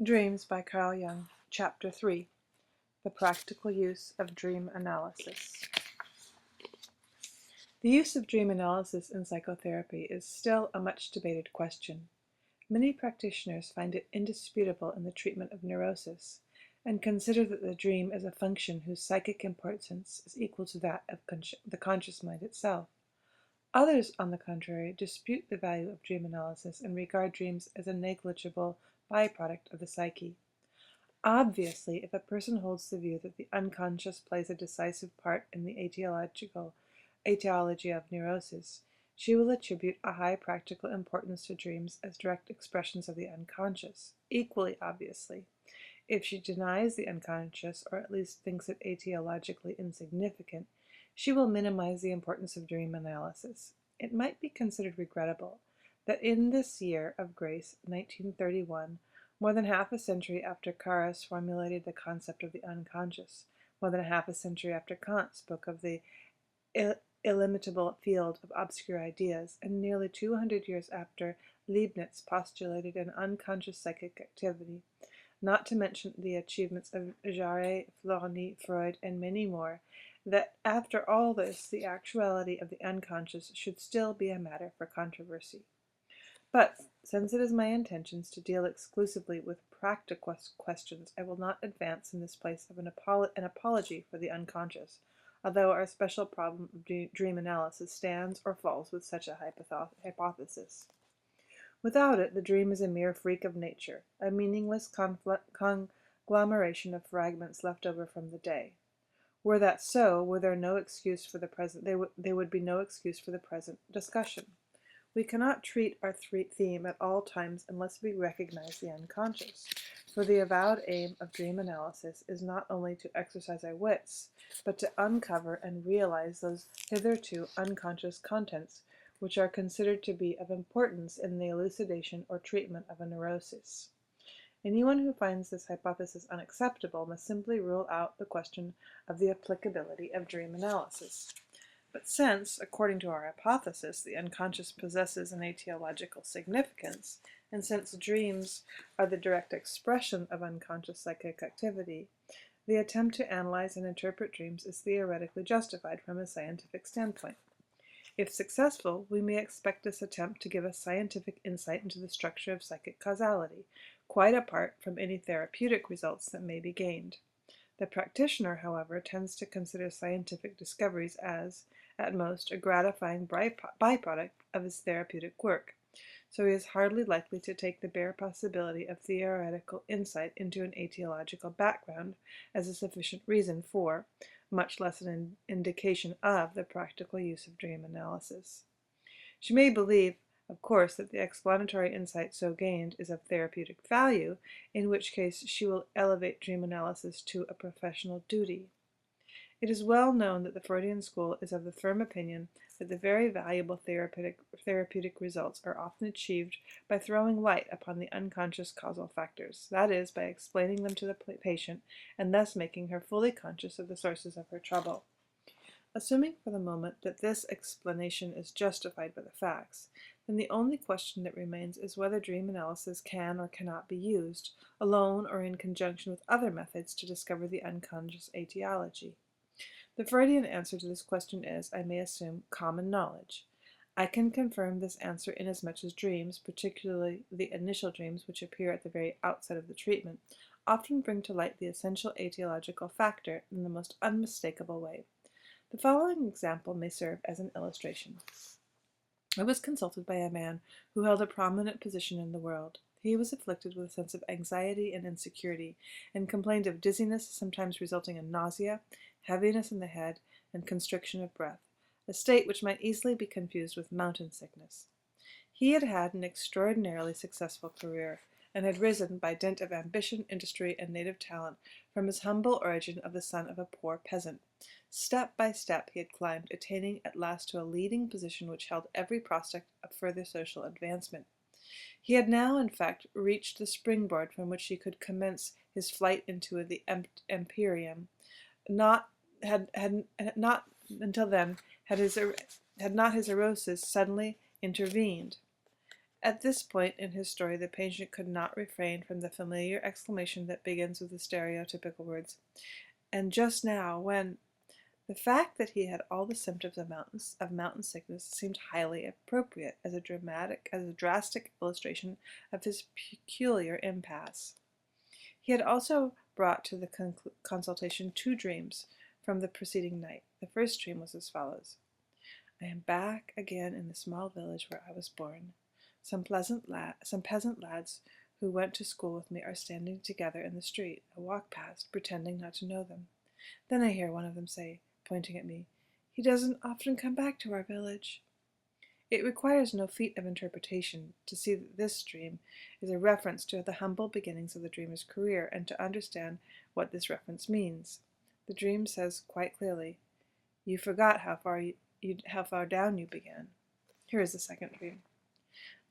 Dreams by Carl Jung, Chapter 3, The Practical Use of Dream Analysis. The use of dream analysis in psychotherapy is still a much debated question. Many practitioners find it indisputable in the treatment of neurosis, and consider that the dream is a function whose psychic importance is equal to that of the conscious mind itself. Others, on the contrary, dispute the value of dream analysis and regard dreams as a negligible byproduct of the psyche. Obviously, if a person holds the view that the unconscious plays a decisive part in the etiology of neurosis, she will attribute a high practical importance to dreams as direct expressions of the unconscious. Equally obviously, if she denies the unconscious, or at least thinks it etiologically insignificant, she will minimize the importance of dream analysis. It might be considered regrettable that in this year of grace, 1931, more than half a century after Carus formulated the concept of the unconscious, more than half a century after Kant spoke of the illimitable field of obscure ideas, and nearly 200 years after Leibniz postulated an unconscious psychic activity, not to mention the achievements of Jaret, Flournoy, Freud, and many more, that after all this, the actuality of the unconscious should still be a matter for controversy. But, since it is my intentions to deal exclusively with practical questions, I will not advance in this place of an apology for the unconscious, although our special problem of dream analysis stands or falls with such a hypothesis. Without it, the dream is a mere freak of nature, a meaningless conglomeration of fragments left over from the day. Were that so, were there no excuse for the present, there would be no excuse for the present discussion. We cannot treat our theme at all times unless we recognize the unconscious, for the avowed aim of dream analysis is not only to exercise our wits, but to uncover and realize those hitherto unconscious contents which are considered to be of importance in the elucidation or treatment of a neurosis. Anyone who finds this hypothesis unacceptable must simply rule out the question of the applicability of dream analysis. But since, according to our hypothesis, the unconscious possesses an etiological significance, and since dreams are the direct expression of unconscious psychic activity, the attempt to analyze and interpret dreams is theoretically justified from a scientific standpoint. If successful, we may expect this attempt to give us scientific insight into the structure of psychic causality, quite apart from any therapeutic results that may be gained. The practitioner, however, tends to consider scientific discoveries as, at most, a gratifying byproduct of his therapeutic work, so he is hardly likely to take the bare possibility of theoretical insight into an etiological background as a sufficient reason for, much less an indication of, the practical use of dream analysis. She may believe, of course, that the explanatory insight so gained is of therapeutic value, in which case she will elevate dream analysis to a professional duty. It is well known that the Freudian school is of the firm opinion that the very valuable therapeutic results are often achieved by throwing light upon the unconscious causal factors, that is, by explaining them to the patient and thus making her fully conscious of the sources of her trouble. Assuming for the moment that this explanation is justified by the facts, then the only question that remains is whether dream analysis can or cannot be used, alone or in conjunction with other methods, to discover the unconscious etiology. The Freudian answer to this question is, I may assume, common knowledge. I can confirm this answer inasmuch as dreams, particularly the initial dreams which appear at the very outset of the treatment, often bring to light the essential etiological factor in the most unmistakable way. The following example may serve as an illustration. I was consulted by a man who held a prominent position in the world. He was afflicted with a sense of anxiety and insecurity, and complained of dizziness, sometimes resulting in nausea, heaviness in the head, and constriction of breath, a state which might easily be confused with mountain sickness. He had had an extraordinarily successful career, and had risen, by dint of ambition, industry, and native talent, from his humble origin of the son of a poor peasant. Step by step he had climbed, attaining at last to a leading position which held every prospect of further social advancement. He had now, in fact, reached the springboard from which he could commence his flight into the empyrean. Not until then had not his neurosis suddenly intervened, At this point in his story, the patient could not refrain from the familiar exclamation that begins with the stereotypical words, "And just now, when—" The fact that he had all the symptoms of mountain sickness seemed highly appropriate as a drastic illustration of his peculiar impasse. He had also brought to the consultation 2 dreams from the preceding night. The first dream was as follows. I am back again in the small village where I was born. Some peasant lads who went to school with me are standing together in the street. I walk past, pretending not to know them. Then I hear one of them say, pointing at me, "He doesn't often come back to our village." It requires no feat of interpretation to see that this dream is a reference to the humble beginnings of the dreamer's career and to understand what this reference means. The dream says quite clearly, "You forgot how far down you began." Here is the second dream.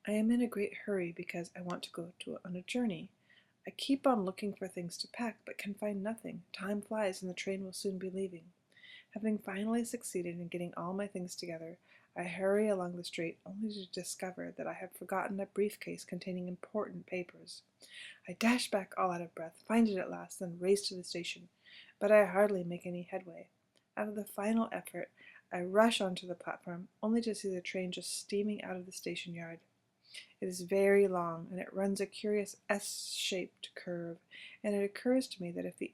I am in a great hurry because I want to go on a journey. I keep on looking for things to pack, but can find nothing. Time flies and the train will soon be leaving. Having finally succeeded in getting all my things together, I hurry along the street only to discover that I have forgotten a briefcase containing important papers. I dash back all out of breath, find it at last, then race to the station, but I hardly make any headway. Out of the final effort, I rush onto the platform, only to see the train just steaming out of the station yard. It is very long, and it runs a curious S-shaped curve, and it occurs to me that if the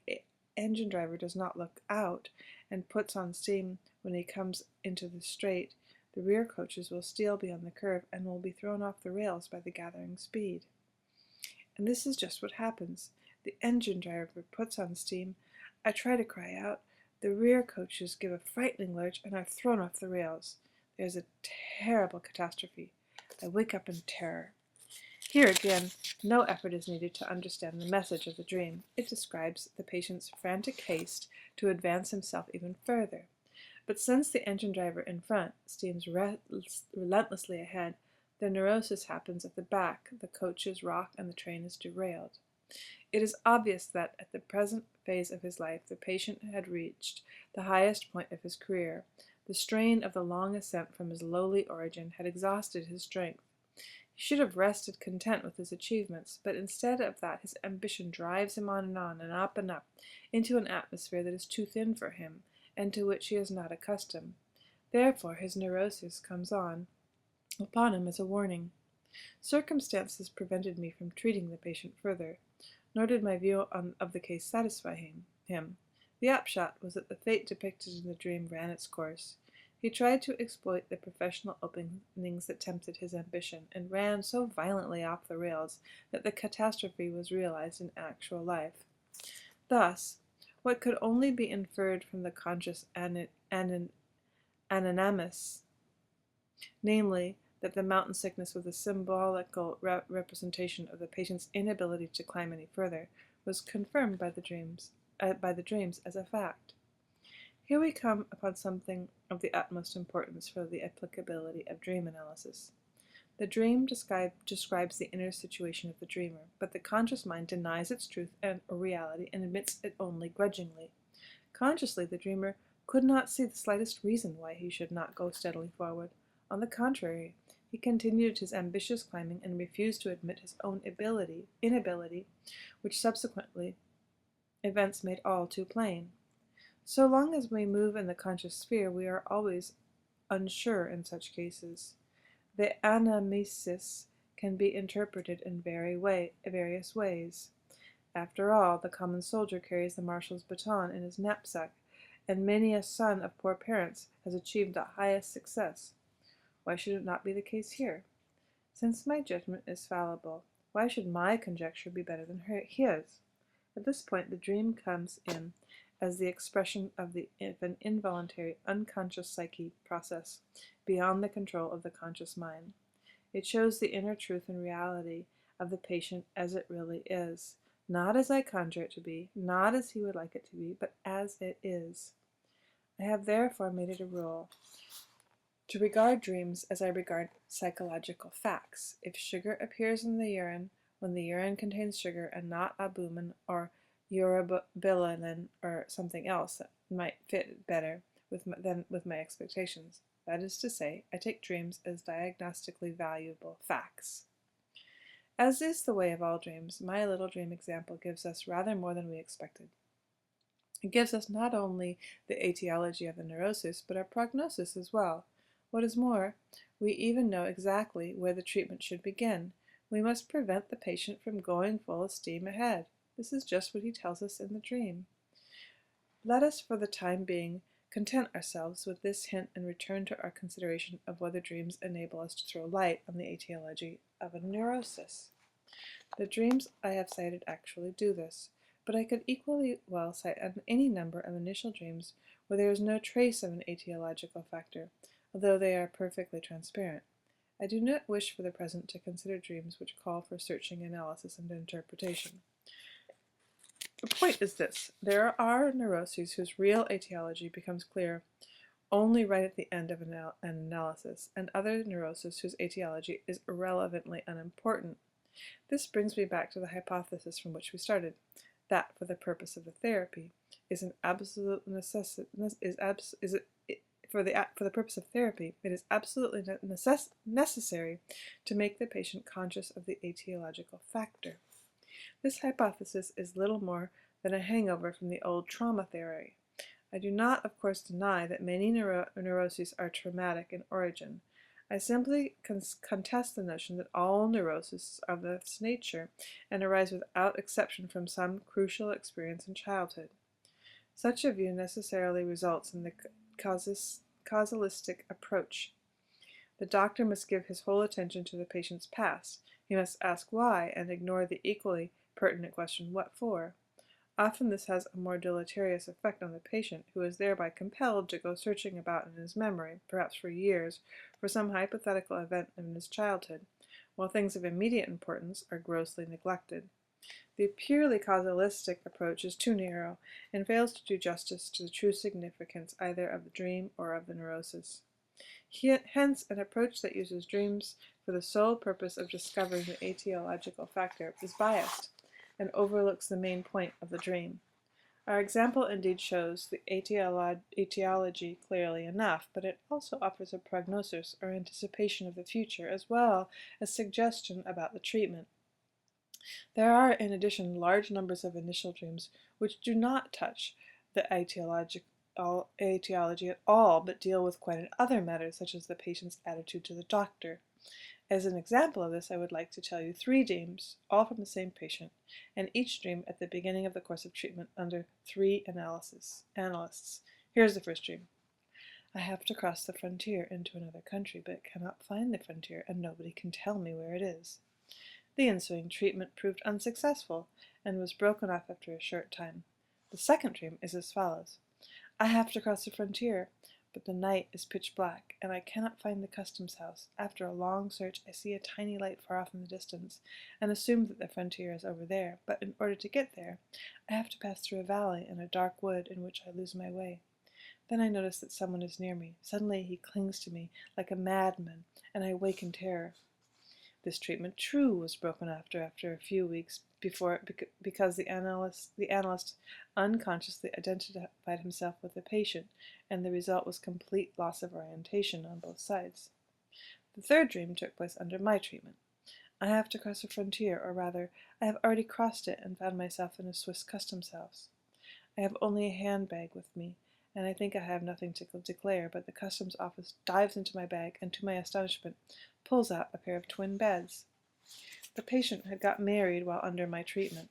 engine driver does not look out and puts on steam when he comes into the straight, the rear coaches will still be on the curve and will be thrown off the rails by the gathering speed. And this is just what happens. The engine driver puts on steam. I try to cry out. The rear coaches give a frightening lurch and are thrown off the rails. There's a terrible catastrophe. I wake up in terror. Here again, no effort is needed to understand the message of the dream. It describes the patient's frantic haste to advance himself even further. But since the engine driver in front steams relentlessly ahead, the neurosis happens at the back, the coaches rock, and the train is derailed. It is obvious that at the present phase of his life, the patient had reached the highest point of his career. The strain of the long ascent from his lowly origin had exhausted his strength. He should have rested content with his achievements, but instead of that his ambition drives him on and up, into an atmosphere that is too thin for him, and to which he is not accustomed. Therefore his neurosis comes upon him as a warning. Circumstances prevented me from treating the patient further, nor did my view of the case satisfy him. The upshot was that the fate depicted in the dream ran its course. He tried to exploit the professional openings that tempted his ambition, and ran so violently off the rails that the catastrophe was realized in actual life. Thus, what could only be inferred from the conscious anonymous, namely, that the mountain sickness was a symbolical representation of the patient's inability to climb any further, was confirmed by the dreams as a fact. Here we come upon something of the utmost importance for the applicability of dream analysis. The dream describes the inner situation of the dreamer, but the conscious mind denies its truth or reality and admits it only grudgingly. Consciously, the dreamer could not see the slightest reason why he should not go steadily forward. On the contrary, he continued his ambitious climbing and refused to admit his own inability, which subsequently events made all too plain. So long as we move in the conscious sphere, we are always unsure in such cases. The anamnesis can be interpreted in various ways. After all, the common soldier carries the marshal's baton in his knapsack, and many a son of poor parents has achieved the highest success. Why should it not be the case here? Since my judgment is fallible, why should my conjecture be better than his? At this point, the dream comes in as the expression of an involuntary, unconscious psyche process beyond the control of the conscious mind. It shows the inner truth and reality of the patient as it really is, not as I conjure it to be, not as he would like it to be, but as it is. I have therefore made it a rule to regard dreams as I regard psychological facts. If sugar appears in the urine, when the urine contains sugar and not albumin or urobilin or something else that might fit better with my expectations, That is to say, I take dreams as diagnostically valuable facts. As is the way of all dreams, my little dream example gives us rather more than we expected. It gives us not only the etiology of the neurosis, but our prognosis as well. What is more, we even know exactly where the treatment should begin. We must prevent the patient from going full steam ahead. This is just what he tells us in the dream. Let us, for the time being, content ourselves with this hint and return to our consideration of whether dreams enable us to throw light on the etiology of a neurosis. The dreams I have cited actually do this, but I could equally well cite any number of initial dreams where there is no trace of an etiological factor, although they are perfectly transparent. I do not wish for the present to consider dreams which call for searching analysis and interpretation. The point is this: there are neuroses whose real etiology becomes clear only right at the end of an analysis, and other neuroses whose etiology is irrelevantly unimportant. This brings me back to the hypothesis from which we started, that for the purpose of the therapy is an absolute necessity. For the purpose of therapy, it is absolutely necessary to make the patient conscious of the etiological factor. This hypothesis is little more than a hangover from the old trauma theory. I do not, of course, deny that many neuroses are traumatic in origin. I simply contest the notion that all neuroses are of this nature and arise without exception from some crucial experience in childhood. Such a view necessarily results in the causalistic approach. The doctor must give his whole attention to the patient's past. He must ask why and ignore the equally pertinent question, what for? Often this has a more deleterious effect on the patient, who is thereby compelled to go searching about in his memory, perhaps for years, for some hypothetical event in his childhood, while things of immediate importance are grossly neglected. The purely causalistic approach is too narrow and fails to do justice to the true significance either of the dream or of the neurosis. Hence, an approach that uses dreams for the sole purpose of discovering the etiological factor is biased and overlooks the main point of the dream. Our example indeed shows the etiology clearly enough, but it also offers a prognosis or anticipation of the future as well as suggestion about the treatment. There are, in addition, large numbers of initial dreams which do not touch the etiology at all, but deal with quite other matters, such as the patient's attitude to the doctor. As an example of this, I would like to tell you 3 dreams, all from the same patient, and each dream at the beginning of the course of treatment under 3 analysts. Here's the first dream. I have to cross the frontier into another country, but cannot find the frontier, and nobody can tell me where it is. The ensuing treatment proved unsuccessful, and was broken off after a short time. The second dream is as follows. I have to cross the frontier, but the night is pitch black, and I cannot find the customs house. After a long search, I see a tiny light far off in the distance, and assume that the frontier is over there, but in order to get there, I have to pass through a valley and a dark wood in which I lose my way. Then I notice that someone is near me. Suddenly he clings to me like a madman, and I wake in terror. This treatment, true, was broken after a few weeks because the analyst unconsciously identified himself with the patient, and the result was complete loss of orientation on both sides. The third dream took place under my treatment. I have to cross a frontier, or rather, I have already crossed it and found myself in a Swiss customs house. I have only a handbag with me, and I think I have nothing to declare, but the customs office dives into my bag and, to my astonishment, pulls out a pair of twin beds. The patient had got married while under my treatment,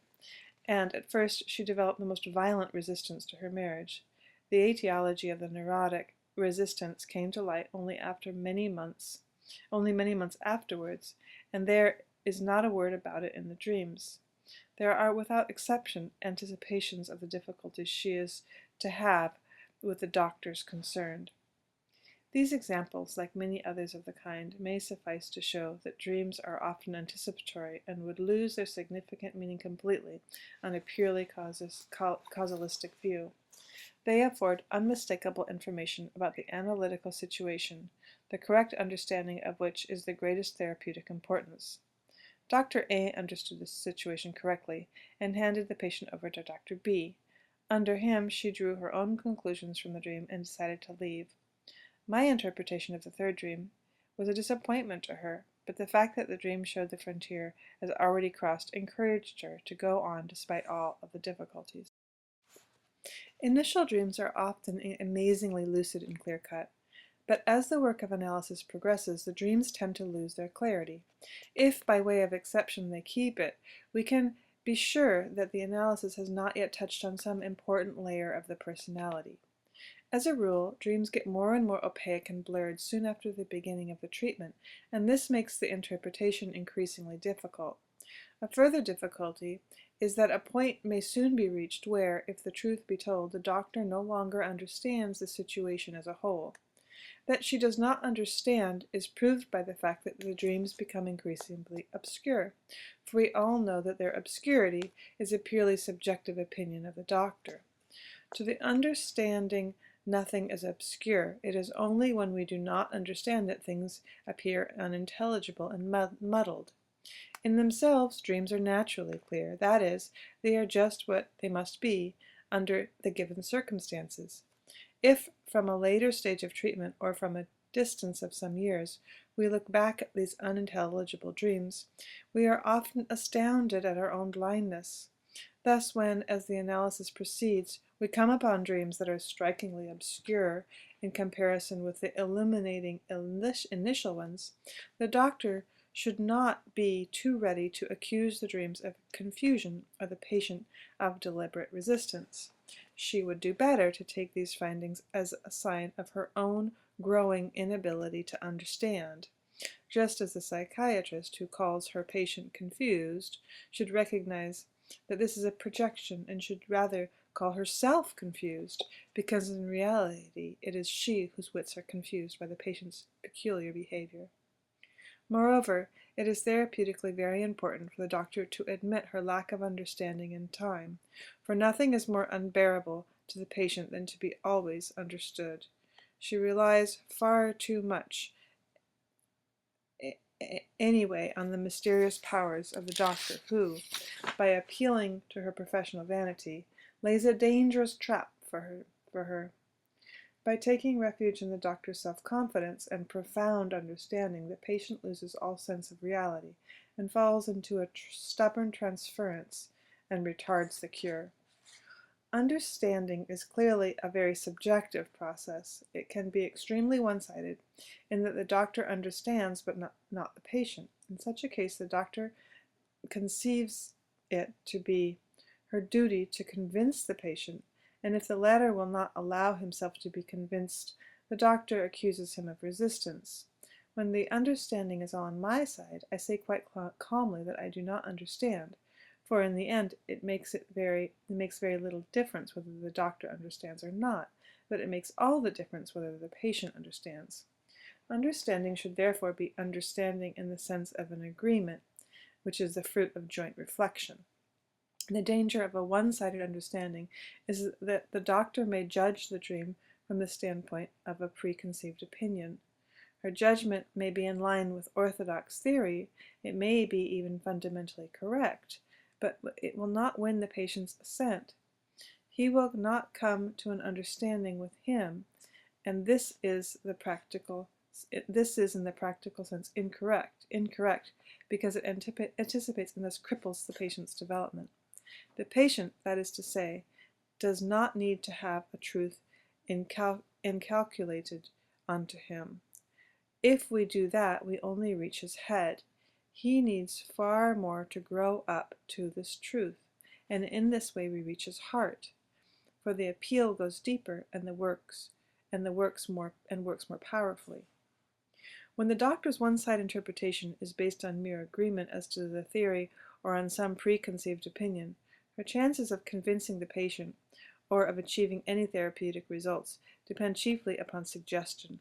and at first she developed the most violent resistance to her marriage. The etiology of the neurotic resistance came to light only many months afterwards, and there is not a word about it in the dreams. There are, without exception, anticipations of the difficulties she is to have with the doctors concerned. These examples, like many others of the kind, may suffice to show that dreams are often anticipatory and would lose their significant meaning completely on a purely causalistic view. They afford unmistakable information about the analytical situation, the correct understanding of which is the greatest therapeutic importance. Dr. A understood the situation correctly and handed the patient over to Dr. B. Under him, she drew her own conclusions from the dream and decided to leave. My interpretation of the third dream was a disappointment to her, but the fact that the dream showed the frontier as already crossed encouraged her to go on despite all of the difficulties. Initial dreams are often amazingly lucid and clear-cut, but as the work of analysis progresses, the dreams tend to lose their clarity. If, by way of exception, they keep it, we can be sure that the analysis has not yet touched on some important layer of the personality. As a rule, dreams get more and more opaque and blurred soon after the beginning of the treatment, and this makes the interpretation increasingly difficult. A further difficulty is that a point may soon be reached where, if the truth be told, the doctor no longer understands the situation as a whole. That she does not understand is proved by the fact that the dreams become increasingly obscure, for we all know that their obscurity is a purely subjective opinion of the doctor. To the understanding, nothing is obscure. It is only when we do not understand that things appear unintelligible and muddled. In themselves, dreams are naturally clear. That is, they are just what they must be under the given circumstances. If, from a later stage of treatment or from a distance of some years, we look back at these unintelligible dreams, we are often astounded at our own blindness. Thus, when, as the analysis proceeds, we come upon dreams that are strikingly obscure in comparison with the illuminating initial ones, the doctor should not be too ready to accuse the dreams of confusion or the patient of deliberate resistance. She would do better to take these findings as a sign of her own growing inability to understand, just as the psychiatrist who calls her patient confused should recognize that this is a projection and should rather call herself confused, because in reality it is she whose wits are confused by the patient's peculiar behavior. Moreover, it is therapeutically very important for the doctor to admit her lack of understanding in time, for nothing is more unbearable to the patient than to be always understood. She relies far too much anyway on the mysterious powers of the doctor who, by appealing to her professional vanity, lays a dangerous trap for her. By taking refuge in the doctor's self-confidence and profound understanding, the patient loses all sense of reality and falls into a stubborn transference and retards the cure. Understanding is clearly a very subjective process. It can be extremely one-sided in that the doctor understands but not the patient. In such a case, the doctor conceives it to be her duty to convince the patient, and if the latter will not allow himself to be convinced, the doctor accuses him of resistance. When the understanding is on my side, I say quite calmly that I do not understand, for in the end it makes very little difference whether the doctor understands or not, but it makes all the difference whether the patient understands. Understanding should therefore be understanding in the sense of an agreement, which is the fruit of joint reflection. The danger of a one-sided understanding is that the doctor may judge the dream from the standpoint of a preconceived opinion. Her judgment may be in line with orthodox theory, it may be even fundamentally correct, but it will not win the patient's assent. He will not come to an understanding with him, and this is in the practical sense incorrect because it anticipates and thus cripples the patient's development. The patient, that is to say, does not need to have a truth inculcated unto him. If we do that, we only reach his head. He needs far more to grow up to this truth, and in this way we reach his heart. For the appeal goes deeper and works more powerfully. When the doctor's one-side interpretation is based on mere agreement as to the theory or on some preconceived opinion, her chances of convincing the patient or of achieving any therapeutic results depend chiefly upon suggestion.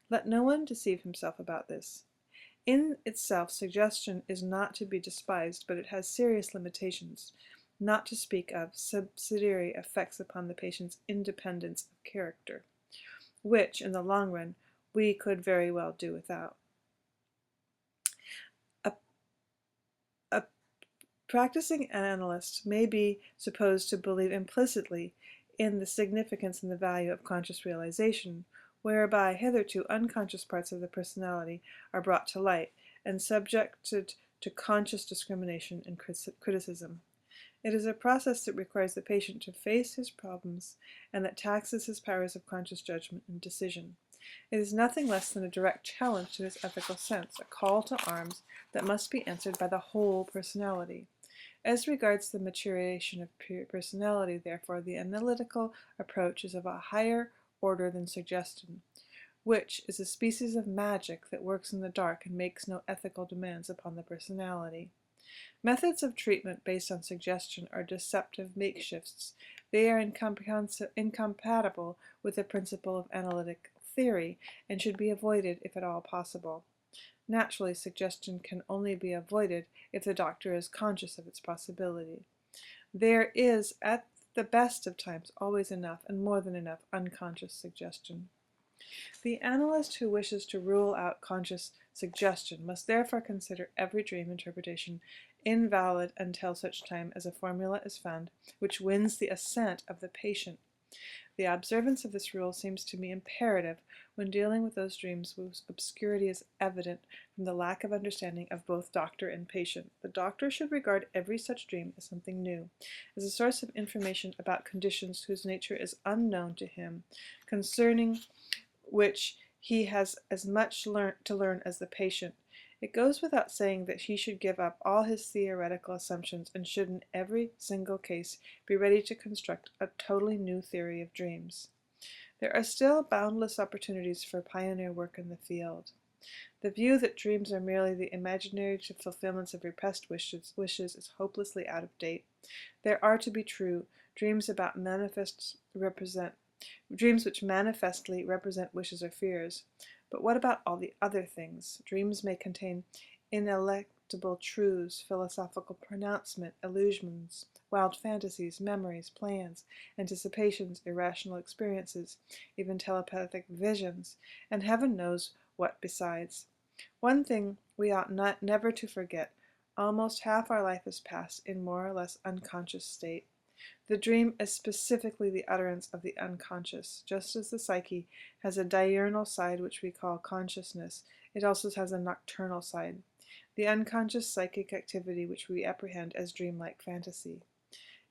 Let no one deceive himself about this. In itself, suggestion is not to be despised, but it has serious limitations, not to speak of subsidiary effects upon the patient's independence of character, which, in the long run, we could very well do without. A practicing analyst may be supposed to believe implicitly in the significance and the value of conscious realization, whereby hitherto unconscious parts of the personality are brought to light and subjected to conscious discrimination and criticism. It is a process that requires the patient to face his problems and that taxes his powers of conscious judgment and decision. It is nothing less than a direct challenge to his ethical sense, a call to arms that must be answered by the whole personality. As regards the maturation of personality, therefore, the analytical approach is of a higher order than suggestion, which is a species of magic that works in the dark and makes no ethical demands upon the personality. Methods of treatment based on suggestion are deceptive makeshifts. They are incompatible with the principle of analytic theory and should be avoided if at all possible. Naturally, suggestion can only be avoided if the doctor is conscious of its possibility. There is, at the best of times, always enough, and more than enough, unconscious suggestion. The analyst who wishes to rule out conscious suggestion must therefore consider every dream interpretation invalid until such time as a formula is found which wins the assent of the patient. The observance of this rule seems to me imperative when dealing with those dreams whose obscurity is evident from the lack of understanding of both doctor and patient. The doctor should regard every such dream as something new, as a source of information about conditions whose nature is unknown to him, concerning which he has as much to learn as the patient. It goes without saying that he should give up all his theoretical assumptions and should in every single case be ready to construct a totally new theory of dreams. There are still boundless opportunities for pioneer work in the field. The view that dreams are merely the imaginary fulfillments of repressed wishes is hopelessly out of date. There are, to be true, dreams which manifestly represent wishes or fears. But what about all the other things? Dreams may contain ineluctable truths, philosophical pronouncement, illusions, wild fantasies, memories, plans, anticipations, irrational experiences, even telepathic visions, and heaven knows what besides. One thing we ought never to forget: almost half our life is passed in more or less unconscious state. The dream is specifically the utterance of the unconscious. Just as the psyche has a diurnal side which we call consciousness, it also has a nocturnal side, the unconscious psychic activity which we apprehend as dreamlike fantasy.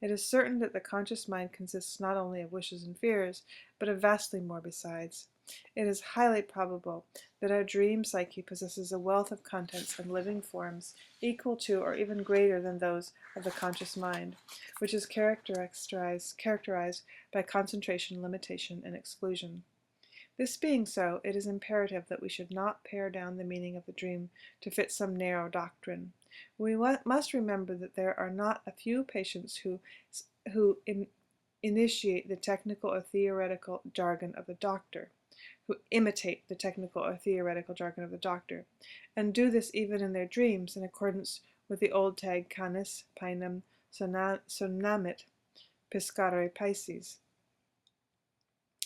It is certain that the conscious mind consists not only of wishes and fears, but of vastly more besides. It is highly probable that our dream psyche possesses a wealth of contents and living forms equal to or even greater than those of the conscious mind, which is characterized by concentration, limitation, and exclusion. This being so, it is imperative that we should not pare down the meaning of the dream to fit some narrow doctrine. We must remember that there are not a few patients who initiate the technical or theoretical jargon of the doctor, who imitate the technical or theoretical jargon of the doctor, and do this even in their dreams in accordance with the old tag canis panem somnamit piscare Pisces.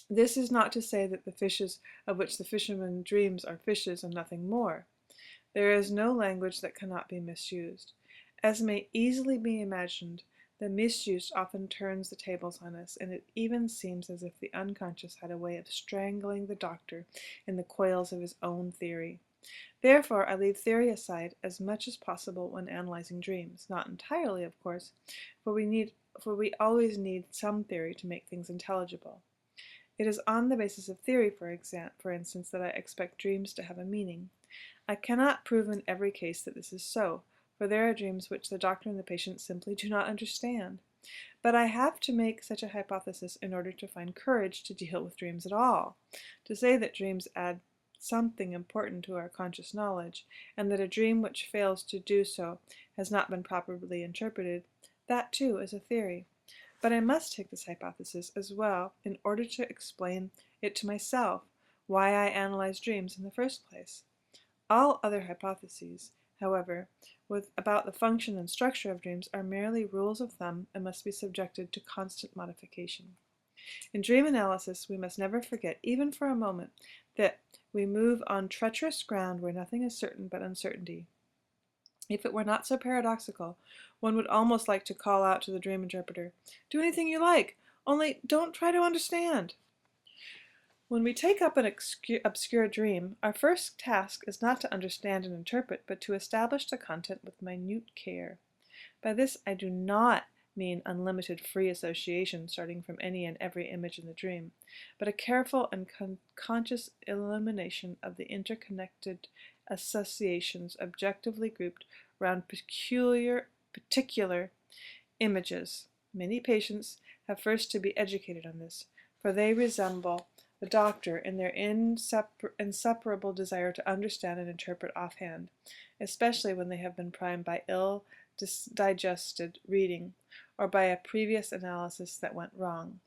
This is not to say that the fishes of which the fisherman dreams are fishes and nothing more. There is no language that cannot be misused. As may easily be imagined, the misuse often turns the tables on us, and it even seems as if the unconscious had a way of strangling the doctor in the coils of his own theory. Therefore, I leave theory aside as much as possible when analyzing dreams. Not entirely, of course, for we always need some theory to make things intelligible. It is on the basis of theory, for instance, that I expect dreams to have a meaning. I cannot prove in every case that this is so, for there are dreams which the doctor and the patient simply do not understand. But I have to make such a hypothesis in order to find courage to deal with dreams at all. To say that dreams add something important to our conscious knowledge, and that a dream which fails to do so has not been properly interpreted, that too is a theory. But I must take this hypothesis as well in order to explain it to myself, why I analyze dreams in the first place. All other hypotheses, however, about the function and structure of dreams are merely rules of thumb and must be subjected to constant modification. In dream analysis, we must never forget, even for a moment, that we move on treacherous ground where nothing is certain but uncertainty. If it were not so paradoxical, one would almost like to call out to the dream interpreter, "Do anything you like, only don't try to understand." When we take up an obscure dream, our first task is not to understand and interpret, but to establish the content with minute care. By this I do not mean unlimited free association starting from any and every image in the dream, but a careful and conscious elimination of the interconnected associations objectively grouped around particular images. Many patients have first to be educated on this, for they resemble the doctor in their inseparable desire to understand and interpret offhand, especially when they have been primed by ill-digested reading or by a previous analysis that went wrong.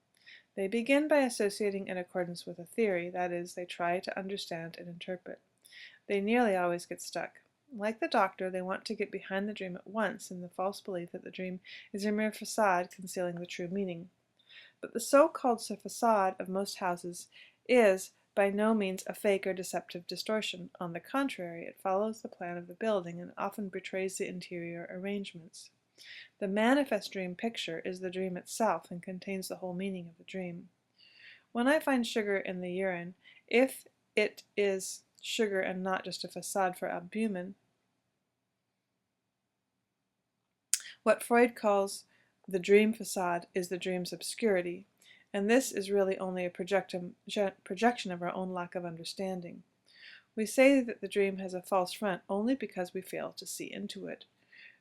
They begin by associating in accordance with a theory, that is, they try to understand and interpret. They nearly always get stuck. Like the doctor, they want to get behind the dream at once in the false belief that the dream is a mere facade concealing the true meaning. But the so-called facade of most houses is by no means a fake or deceptive distortion. On the contrary, it follows the plan of the building and often betrays the interior arrangements. The manifest dream picture is the dream itself and contains the whole meaning of the dream. When I find sugar in the urine, if it is sugar and not just a facade for albumin, what Freud calls the dream facade is the dream's obscurity, and this is really only a projection of our own lack of understanding. We say that the dream has a false front only because we fail to see into it.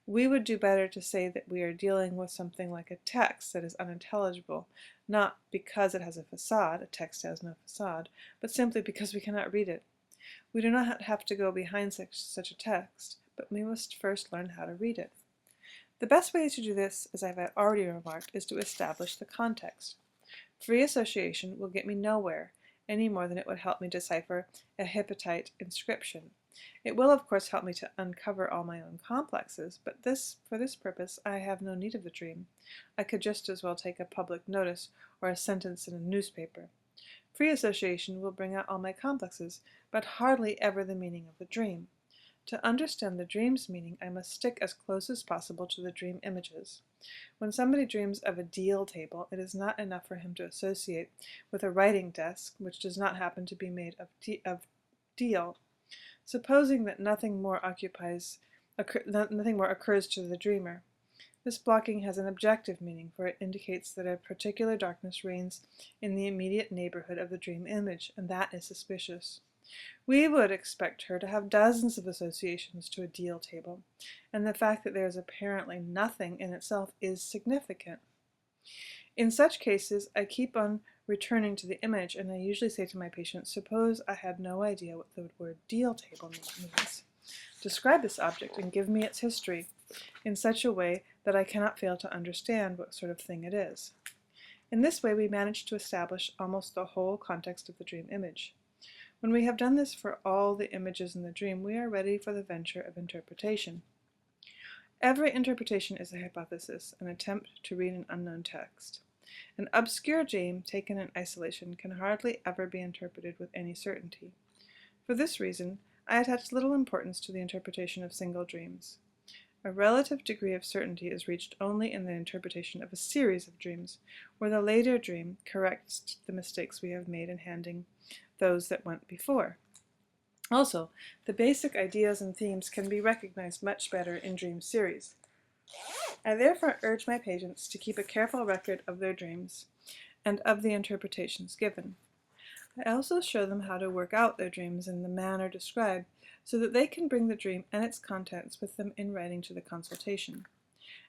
We would do better to say that we are dealing with something like a text that is unintelligible, not because it has a facade, a text has no facade, but simply because we cannot read it. We do not have to go behind such a text, but we must first learn how to read it. The best way to do this, as I've already remarked, is to establish the context. Free association will get me nowhere, any more than it would help me decipher a Hittite inscription. It will, of course, help me to uncover all my own complexes, but for this purpose I have no need of the dream. I could just as well take a public notice or a sentence in a newspaper. Free association will bring out all my complexes, but hardly ever the meaning of the dream. To understand the dream's meaning, I must stick as close as possible to the dream images. When somebody dreams of a deal table, it is not enough for him to associate with a writing desk, which does not happen to be made of deal. Supposing that nothing more occurs to the dreamer. This blocking has an objective meaning, for it indicates that a particular darkness reigns in the immediate neighborhood of the dream image, and that is suspicious. We would expect her to have dozens of associations to a deal table, and the fact that there is apparently nothing in itself is significant. In such cases, I keep on returning to the image, and I usually say to my patients, suppose I had no idea what the word deal table means. Describe this object and give me its history in such a way that I cannot fail to understand what sort of thing it is. In this way, we manage to establish almost the whole context of the dream image. When we have done this for all the images in the dream, we are ready for the venture of interpretation. Every interpretation is a hypothesis, an attempt to read an unknown text. An obscure dream taken in isolation can hardly ever be interpreted with any certainty. For this reason, I attach little importance to the interpretation of single dreams. A relative degree of certainty is reached only in the interpretation of a series of dreams, where the later dream corrects the mistakes we have made in handling those that went before. Also, the basic ideas and themes can be recognized much better in dream series. I therefore urge my patients to keep a careful record of their dreams and of the interpretations given. I also show them how to work out their dreams in the manner described, so that they can bring the dream and its contents with them in writing to the consultation.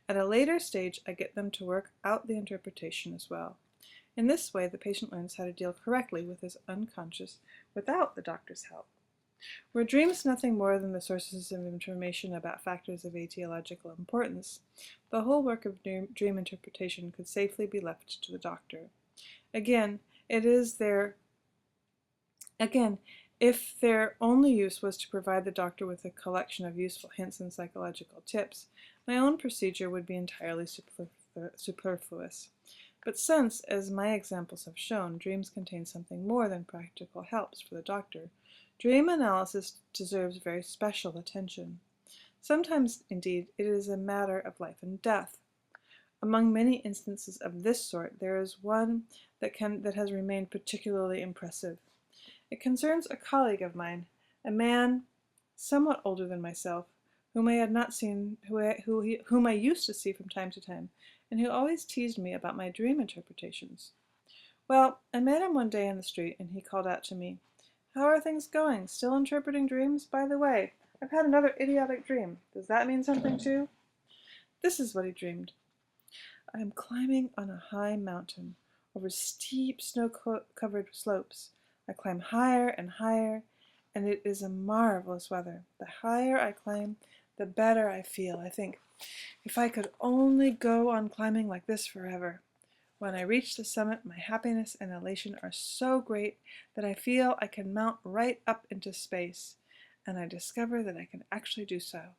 At a later stage, I get them to work out the interpretation as well. In this way, the patient learns how to deal correctly with his unconscious without the doctor's help. Were dreams nothing more than the sources of information about factors of etiological importance, the whole work of dream interpretation could safely be left to the doctor. Again, if their only use was to provide the doctor with a collection of useful hints and psychological tips, my own procedure would be entirely superfluous. But since, as my examples have shown, dreams contain something more than practical helps for the doctor, dream analysis deserves very special attention. Sometimes, indeed, it is a matter of life and death. Among many instances of this sort, there is one that has remained particularly impressive. It concerns a colleague of mine, a man somewhat older than myself, whom I had not seen, whom I used to see from time to time, and who always teased me about my dream interpretations. Well, I met him one day in the street, and he called out to me, "How are things going? Still interpreting dreams? By the way, I've had another idiotic dream. Does that mean something too?" This is what he dreamed. I am climbing on a high mountain, over steep snow-covered slopes. I climb higher and higher, and it is a marvelous weather. The higher I climb, the better I feel. I think, if I could only go on climbing like this forever. When I reach the summit, my happiness and elation are so great that I feel I can mount right up into space, and I discover that I can actually do so.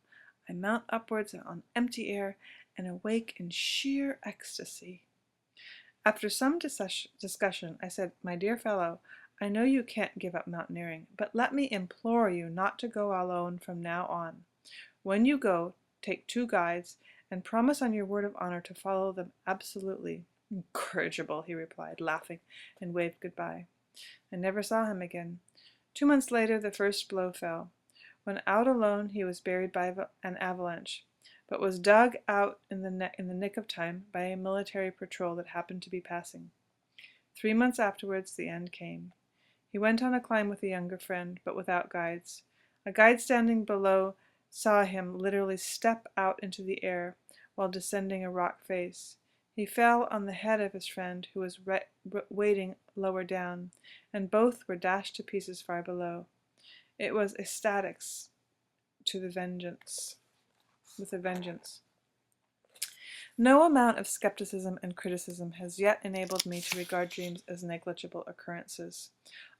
I mount upwards on empty air and awake in sheer ecstasy. After some discussion, I said, "My dear fellow, I know you can't give up mountaineering, but let me implore you not to go alone from now on. When you go, take 2 guides, and promise on your word of honor to follow them absolutely." "Incorrigible," he replied, laughing, and waved goodbye. I never saw him again. 2 months later, the first blow fell. When out alone, he was buried by an avalanche, but was dug out in the nick of time by a military patrol that happened to be passing. 3 months afterwards, the end came. He went on a climb with a younger friend, but without guides. A guide standing below saw him literally step out into the air while descending a rock face. He fell on the head of his friend, who was waiting lower down, and both were dashed to pieces far below. It was ecstatics with a vengeance. No amount of skepticism and criticism has yet enabled me to regard dreams as negligible occurrences.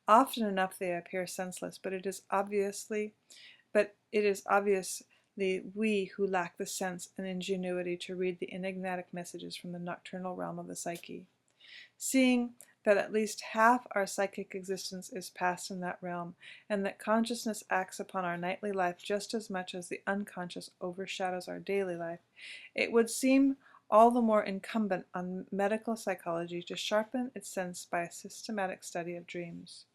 Often enough they appear senseless, but it is obviously we who lack the sense and ingenuity to read the enigmatic messages from the nocturnal realm of the psyche. Seeing that at least half our psychic existence is passed in that realm, and that consciousness acts upon our nightly life just as much as the unconscious overshadows our daily life, it would seem all the more incumbent on medical psychology to sharpen its sense by a systematic study of dreams.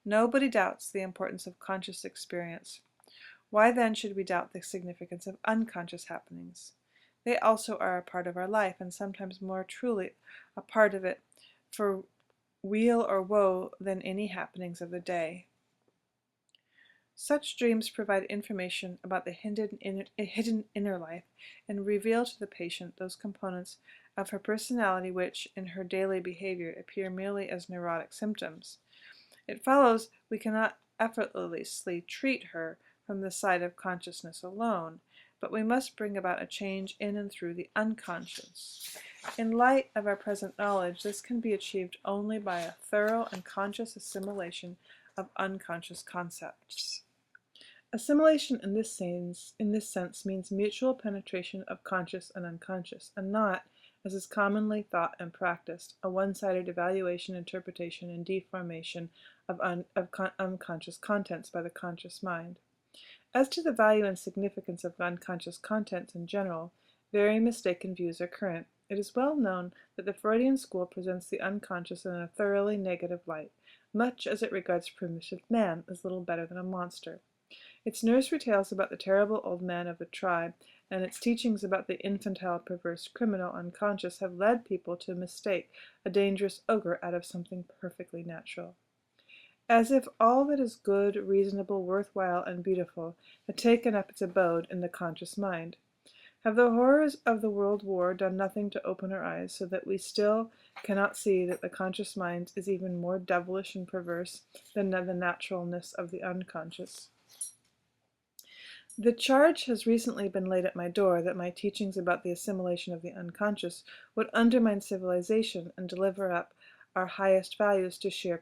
Nobody doubts the importance of conscious experience. Why then should we doubt the significance of unconscious happenings? They also are a part of our life, and sometimes more truly a part of it for weal or woe than any happenings of the day. Such dreams provide information about the hidden inner life and reveal to the patient those components of her personality which, in her daily behavior, appear merely as neurotic symptoms. It follows we cannot effortlessly treat her from the side of consciousness alone, but we must bring about a change in and through the unconscious. In light of our present knowledge, this can be achieved only by a thorough and conscious assimilation of unconscious concepts. Assimilation in this sense means mutual penetration of conscious and unconscious, and not, as is commonly thought and practiced, a one-sided evaluation, interpretation, and deformation of unconscious contents by the conscious mind. As to the value and significance of unconscious contents in general, very mistaken views are current. It is well known that the Freudian school presents the unconscious in a thoroughly negative light, much as it regards primitive man as little better than a monster. Its nursery tales about the terrible old man of the tribe and its teachings about the infantile, perverse, criminal unconscious have led people to mistake a dangerous ogre out of something perfectly natural. As if all that is good, reasonable, worthwhile, and beautiful had taken up its abode in the conscious mind. Have the horrors of the World War done nothing to open our eyes, so that we still cannot see that the conscious mind is even more devilish and perverse than the naturalness of the unconscious? The charge has recently been laid at my door that my teachings about the assimilation of the unconscious would undermine civilization and deliver up our highest values to sheer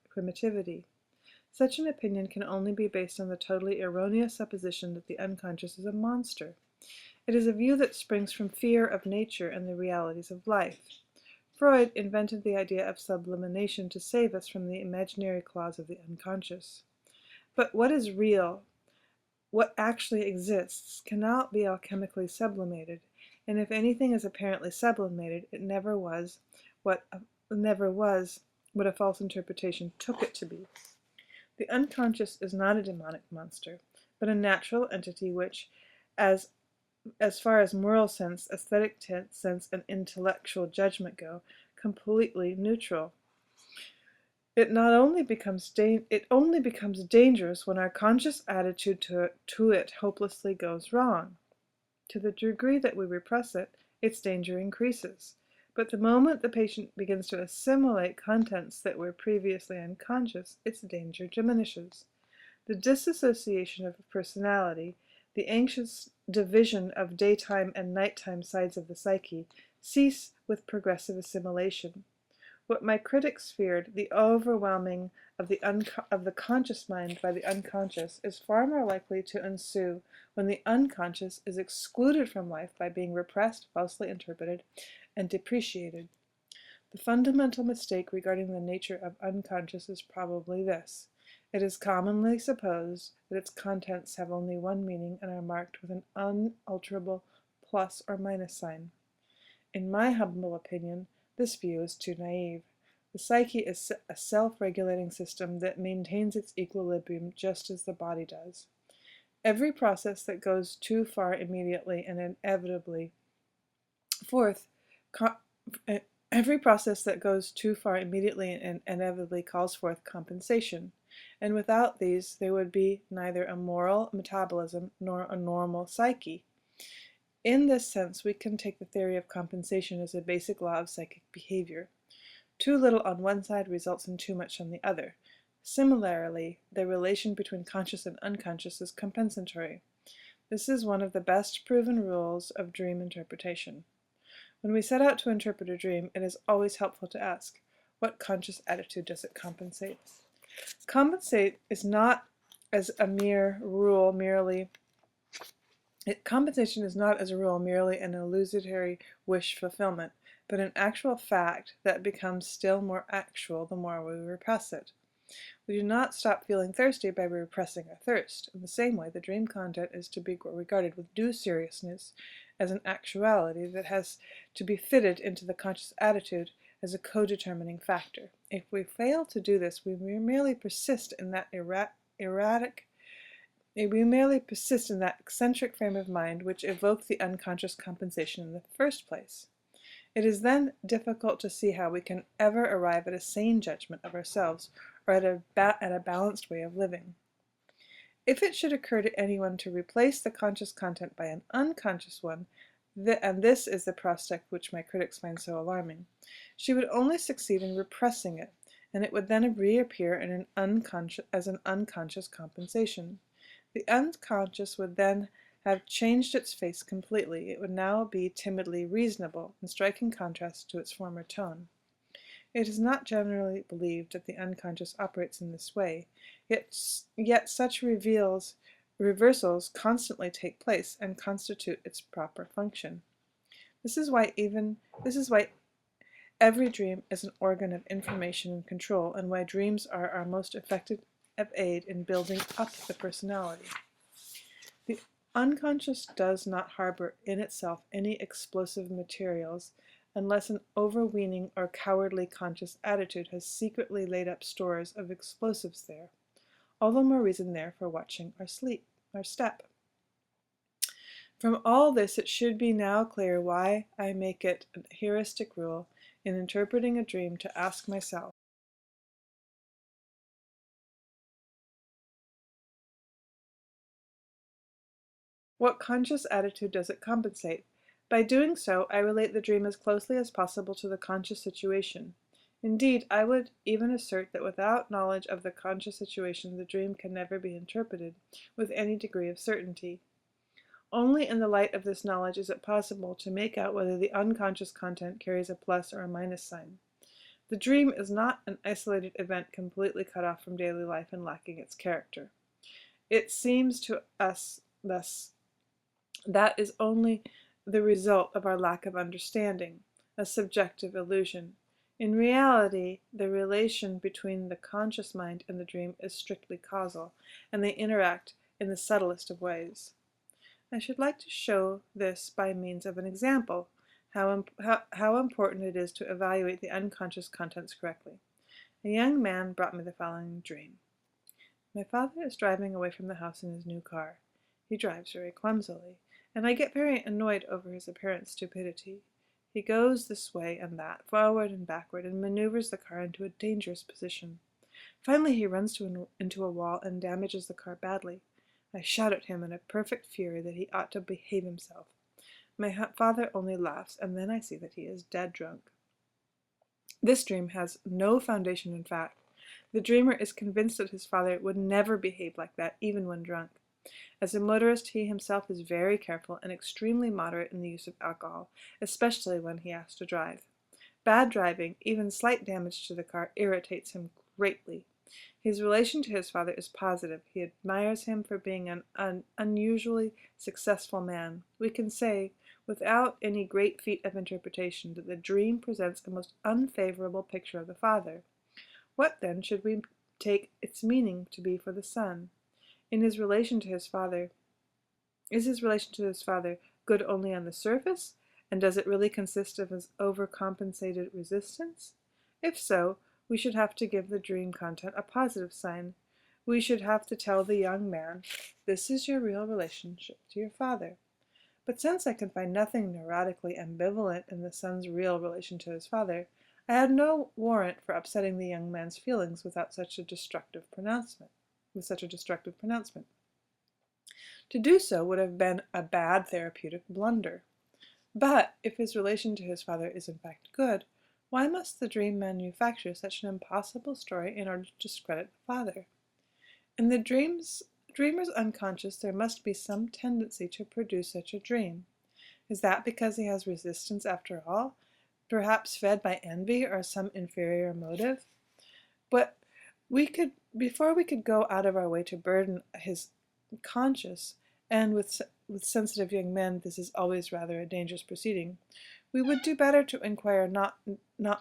primitivity. Such an opinion can only be based on the totally erroneous supposition that the unconscious is a monster. It is a view that springs from fear of nature and the realities of life. Freud invented the idea of sublimation to save us from the imaginary claws of the unconscious. But what is real, what actually exists, cannot be alchemically sublimated. and if anything is apparently sublimated, it what never was what a false interpretation took it to be. The unconscious is not a demonic monster, but a natural entity which, as far as moral sense, aesthetic sense, and intellectual judgment go, completely neutral. It only becomes dangerous when our conscious attitude to it hopelessly goes wrong. To the degree that we repress it, its danger increases. But the moment the patient begins to assimilate contents that were previously unconscious, its danger diminishes. The disassociation of personality, the anxious division of daytime and nighttime sides of the psyche, cease with progressive assimilation. What my critics feared, the overwhelming of the conscious mind by the unconscious, is far more likely to ensue when the unconscious is excluded from life by being repressed, falsely interpreted, and depreciated. The fundamental mistake regarding the nature of unconscious is probably this. It is commonly supposed that its contents have only one meaning and are marked with an unalterable plus or minus sign. In my humble opinion, this view is too naive. The psyche is a self-regulating system that maintains its equilibrium just as the body does. Every process that goes too far immediately and inevitably calls forth compensation, and without these there would be neither a moral metabolism nor a normal psyche. In this sense, we can take the theory of compensation as a basic law of psychic behavior. Too little on one side results in too much on the other. Similarly, the relation between conscious and unconscious is compensatory. This is one of the best proven rules of dream interpretation. When we set out to interpret a dream, it is always helpful to ask, what conscious attitude does it compensate? Compensation is not as a rule merely an illusory wish fulfillment, but an actual fact that becomes still more actual the more we repress it. We do not stop feeling thirsty by repressing our thirst. In the same way, the dream content is to be regarded with due seriousness as an actuality that has to be fitted into the conscious attitude as a co-determining factor. If we fail to do this, we merely persist in that eccentric frame of mind which evoked the unconscious compensation in the first place. It is then difficult to see how we can ever arrive at a sane judgment of ourselves or at a balanced way of living. If it should occur to anyone to replace the conscious content by an unconscious one, and this is the prospect which my critics find so alarming, she would only succeed in repressing it, and it would then reappear as an unconscious compensation. The unconscious would then have changed its face completely. It would now be timidly reasonable, in striking contrast to its former tone. It is not generally believed that the unconscious operates in this way, yet such reversals constantly take place and constitute its proper function. This is why every dream is an organ of information and control, and why dreams are our most effective aid in building up the personality. The unconscious does not harbor in itself any explosive materials unless an overweening or cowardly conscious attitude has secretly laid up stores of explosives there. All the more reason there for watching our step. From all this it should be now clear why I make it a heuristic rule in interpreting a dream to ask myself, what conscious attitude does it compensate? By doing so, I relate the dream as closely as possible to the conscious situation. Indeed, I would even assert that without knowledge of the conscious situation, the dream can never be interpreted with any degree of certainty. Only in the light of this knowledge is it possible to make out whether the unconscious content carries a plus or a minus sign. The dream is not an isolated event completely cut off from daily life and lacking its character. It seems to us, thus, that is only the result of our lack of understanding, a subjective illusion. In reality, the relation between the conscious mind and the dream is strictly causal, and they interact in the subtlest of ways. I should like to show this by means of an example, how important it is to evaluate the unconscious contents correctly. A young man brought me the following dream. My father is driving away from the house in his new car. He drives very clumsily, and I get very annoyed over his apparent stupidity. He goes this way and that, forward and backward, and maneuvers the car into a dangerous position. Finally he runs into a wall and damages the car badly. I shout at him in a perfect fury that he ought to behave himself. My father only laughs, and then I see that he is dead drunk. This dream has no foundation in fact. The dreamer is convinced that his father would never behave like that, even when drunk. As a motorist, he himself is very careful and extremely moderate in the use of alcohol, especially when he has to drive. Bad driving, even slight damage to the car, irritates him greatly. His relation to his father is positive. He admires him for being an unusually successful man. We can say, without any great feat of interpretation, that the dream presents a most unfavorable picture of the father. What, then, should we take its meaning to be for the son? In his relation to his father, is his relation to his father good only on the surface, and does it really consist of his overcompensated resistance? If so, we should have to give the dream content a positive sign. We should have to tell the young man, this is your real relationship to your father. But since I can find nothing neurotically ambivalent in the son's real relation to his father, I had no warrant for upsetting the young man's feelings with such a destructive pronouncement. To do so would have been a bad therapeutic blunder. But if his relation to his father is in fact good, why must the dream manufacture such an impossible story in order to discredit the father? In the dreamer's unconscious there must be some tendency to produce such a dream. Is that because he has resistance after all, perhaps fed by envy or some inferior motive? But before we could go out of our way to burden his conscience, and with sensitive young men this is always rather a dangerous proceeding, we would do better to inquire not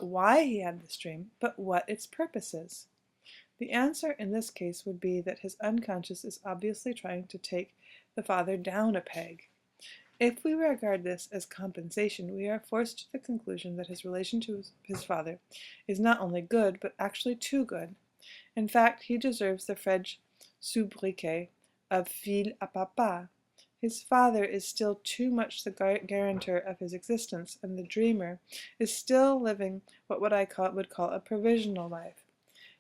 why he had this dream, but what its purpose is. The answer in this case would be that his unconscious is obviously trying to take the father down a peg. If we regard this as compensation, we are forced to the conclusion that his relation to his father is not only good, but actually too good. In fact, he deserves the French sobriquet of fils à papa. His father is still too much the guarantor of his existence, and the dreamer is still living what would call a provisional life.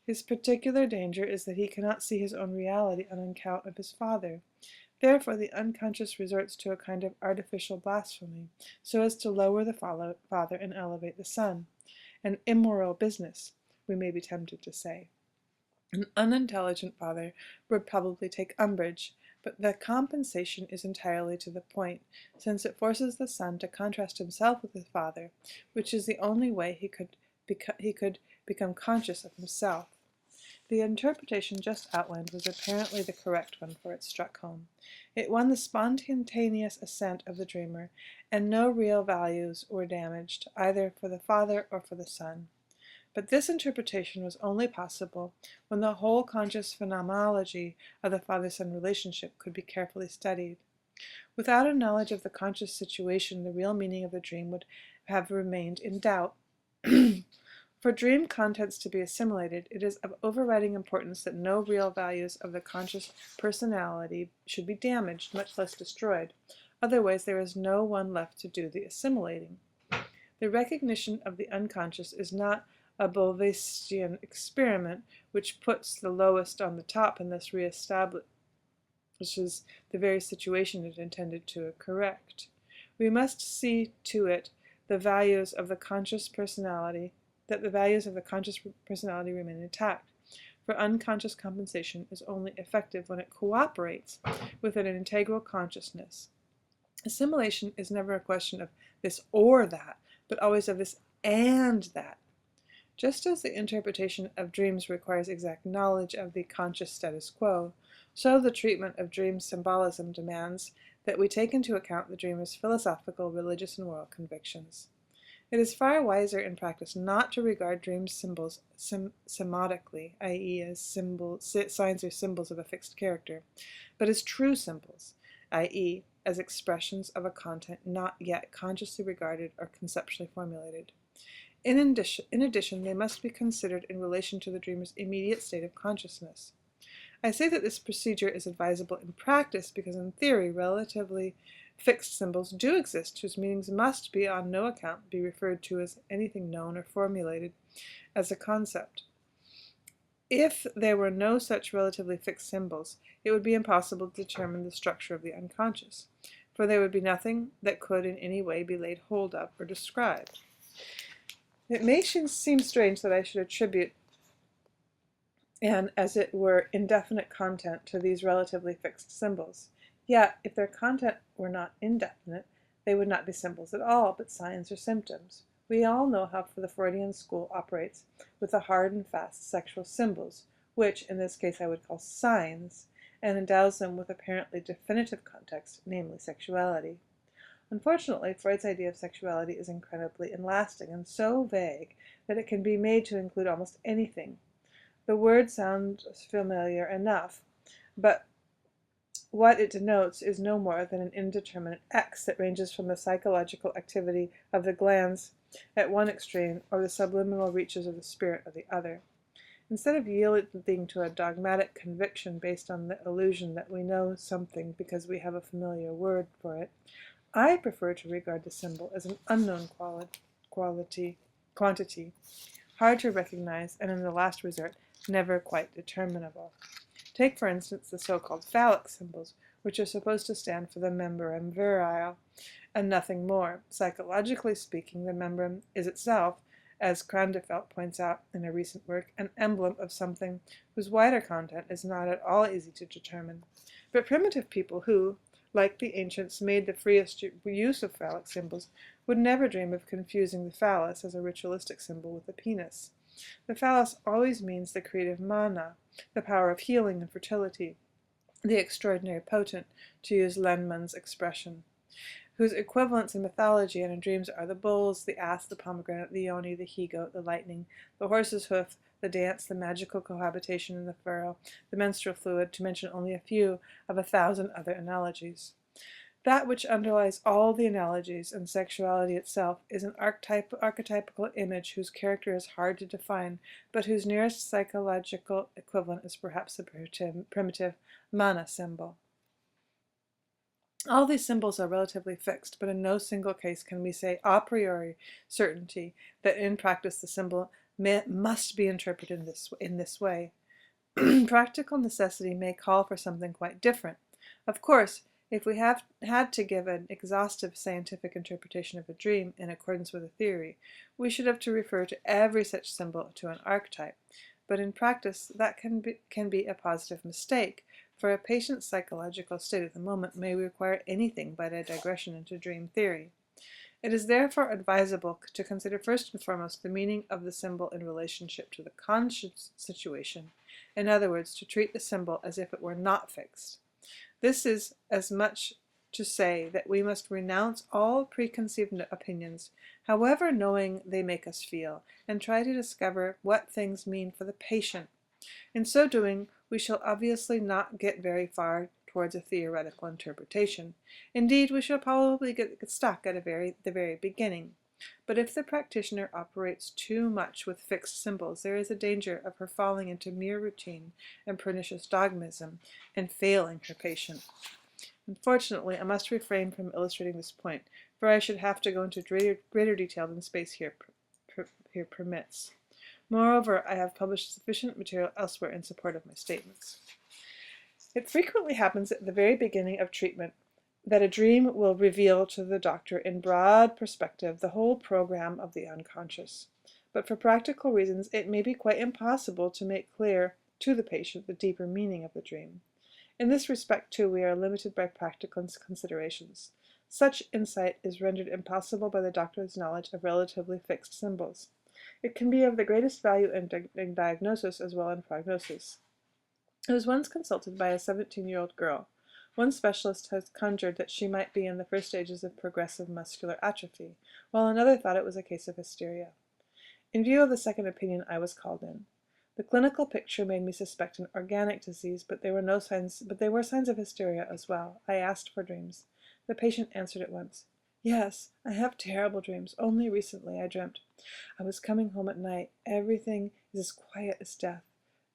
His particular danger is that he cannot see his own reality on account of his father. Therefore, the unconscious resorts to a kind of artificial blasphemy, so as to lower the father and elevate the son. An immoral business, we may be tempted to say. An unintelligent father would probably take umbrage, but the compensation is entirely to the point, since it forces the son to contrast himself with his father, which is the only way he could become conscious of himself. The interpretation just outlined was apparently the correct one, for it struck home. It won the spontaneous assent of the dreamer, and no real values were damaged, either for the father or for the son. But this interpretation was only possible when the whole conscious phenomenology of the father-son relationship could be carefully studied. Without a knowledge of the conscious situation, the real meaning of the dream would have remained in doubt. For dream contents to be assimilated, it is of overriding importance that no real values of the conscious personality should be damaged, much less destroyed. Otherwise, there is no one left to do the assimilating. The recognition of the unconscious is not a Bolvestian experiment, which puts the lowest on the top and thus reestablishes the very situation it intended to correct. We must see to it the values of the conscious personality remain intact, for unconscious compensation is only effective when it cooperates with an integral consciousness. Assimilation is never a question of this or that, but always of this and that. Just as the interpretation of dreams requires exact knowledge of the conscious status quo, so the treatment of dream symbolism demands that we take into account the dreamer's philosophical, religious, and moral convictions. It is far wiser in practice not to regard dream symbols semiotically, i.e. as signs or symbols of a fixed character, but as true symbols, i.e. as expressions of a content not yet consciously regarded or conceptually formulated. In addition, they must be considered in relation to the dreamer's immediate state of consciousness. I say that this procedure is advisable in practice because in theory, relatively fixed symbols do exist whose meanings must be on no account be referred to as anything known or formulated as a concept. If there were no such relatively fixed symbols, it would be impossible to determine the structure of the unconscious, for there would be nothing that could in any way be laid hold of or described. It may seem strange that I should attribute an, as it were, indefinite content to these relatively fixed symbols. Yet, if their content were not indefinite, they would not be symbols at all, but signs or symptoms. We all know how the Freudian school operates with the hard and fast sexual symbols, which, in this case, I would call signs, and endows them with apparently definitive context, namely sexuality. Unfortunately, Freud's idea of sexuality is incredibly lasting and so vague that it can be made to include almost anything. The word sounds familiar enough, but what it denotes is no more than an indeterminate X that ranges from the psychological activity of the glands at one extreme or the subliminal reaches of the spirit at the other. Instead of yielding to a dogmatic conviction based on the illusion that we know something because we have a familiar word for it, I prefer to regard the symbol as an unknown quantity, hard to recognize, and in the last resort, never quite determinable. Take, for instance, the so-called phallic symbols, which are supposed to stand for the membrum virile, and nothing more. Psychologically speaking, the membrum is itself, as Cranderfelt points out in a recent work, an emblem of something whose wider content is not at all easy to determine. But primitive people who, like the ancients, made the freest use of phallic symbols, would never dream of confusing the phallus as a ritualistic symbol with the penis. The phallus always means the creative mana, the power of healing and fertility, the extraordinary potent, to use Lehmann's expression, whose equivalents in mythology and in dreams are the bulls, the ass, the pomegranate, the yoni, the he-goat, the lightning, the horse's hoof, the dance, the magical cohabitation in the furrow, the menstrual fluid, to mention only a few of 1,000 other analogies. That which underlies all the analogies and sexuality itself is an archetypical image whose character is hard to define, but whose nearest psychological equivalent is perhaps a primitive mana symbol. All these symbols are relatively fixed, but in no single case can we say a priori certainty that in practice the symbol must be interpreted in this way. Practical necessity may call for something quite different. Of course, if we have had to give an exhaustive scientific interpretation of a dream in accordance with a theory, we should have to refer to every such symbol to an archetype. But in practice, that can be a positive mistake, for a patient's psychological state at the moment may require anything but a digression into dream theory. It is therefore advisable to consider first and foremost the meaning of the symbol in relationship to the conscious situation. In other words, to treat the symbol as if it were not fixed. This is as much to say that we must renounce all preconceived opinions, however knowing they make us feel, and try to discover what things mean for the patient. In so doing, we shall obviously not get very far towards a theoretical interpretation. Indeed, we shall probably get stuck at the very beginning. But if the practitioner operates too much with fixed symbols, there is a danger of her falling into mere routine and pernicious dogmatism and failing her patient. Unfortunately, I must refrain from illustrating this point, for I should have to go into greater detail than space here permits. Moreover, I have published sufficient material elsewhere in support of my statements. It frequently happens at the very beginning of treatment that a dream will reveal to the doctor in broad perspective the whole program of the unconscious. But for practical reasons, it may be quite impossible to make clear to the patient the deeper meaning of the dream. In this respect, too, we are limited by practical considerations. Such insight is rendered impossible by the doctor's knowledge of relatively fixed symbols. It can be of the greatest value in diagnosis as well as in prognosis. I was once consulted by a 17-year-old girl. One specialist has conjectured that she might be in the first stages of progressive muscular atrophy, while another thought it was a case of hysteria. In view of the second opinion, I was called in. The clinical picture made me suspect an organic disease, but there were signs of hysteria as well. I asked for dreams. The patient answered at once. Yes, I have terrible dreams. Only recently I dreamt I was coming home at night. Everything is as quiet as death.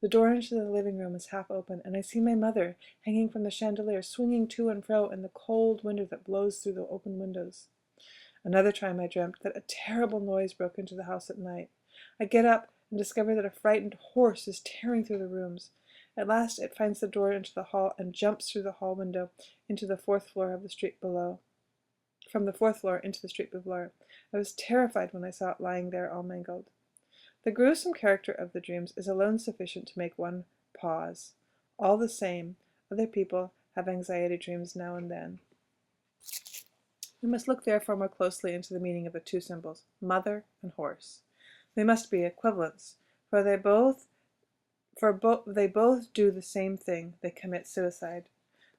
The door into the living room is half open, and I see my mother hanging from the chandelier, swinging to and fro in the cold wind that blows through the open windows. Another time I dreamt that a terrible noise broke into the house at night. I get up and discover that a frightened horse is tearing through the rooms. At last it finds the door into the hall and jumps through the hall window into the fourth floor of the street below. From the fourth floor into the street below. I was terrified when I saw it lying there all mangled. The gruesome character of the dreams is alone sufficient to make one pause. All the same, other people have anxiety dreams now and then. We must look therefore more closely into the meaning of the two symbols, mother and horse. They must be equivalents, for they both do the same thing. They commit suicide.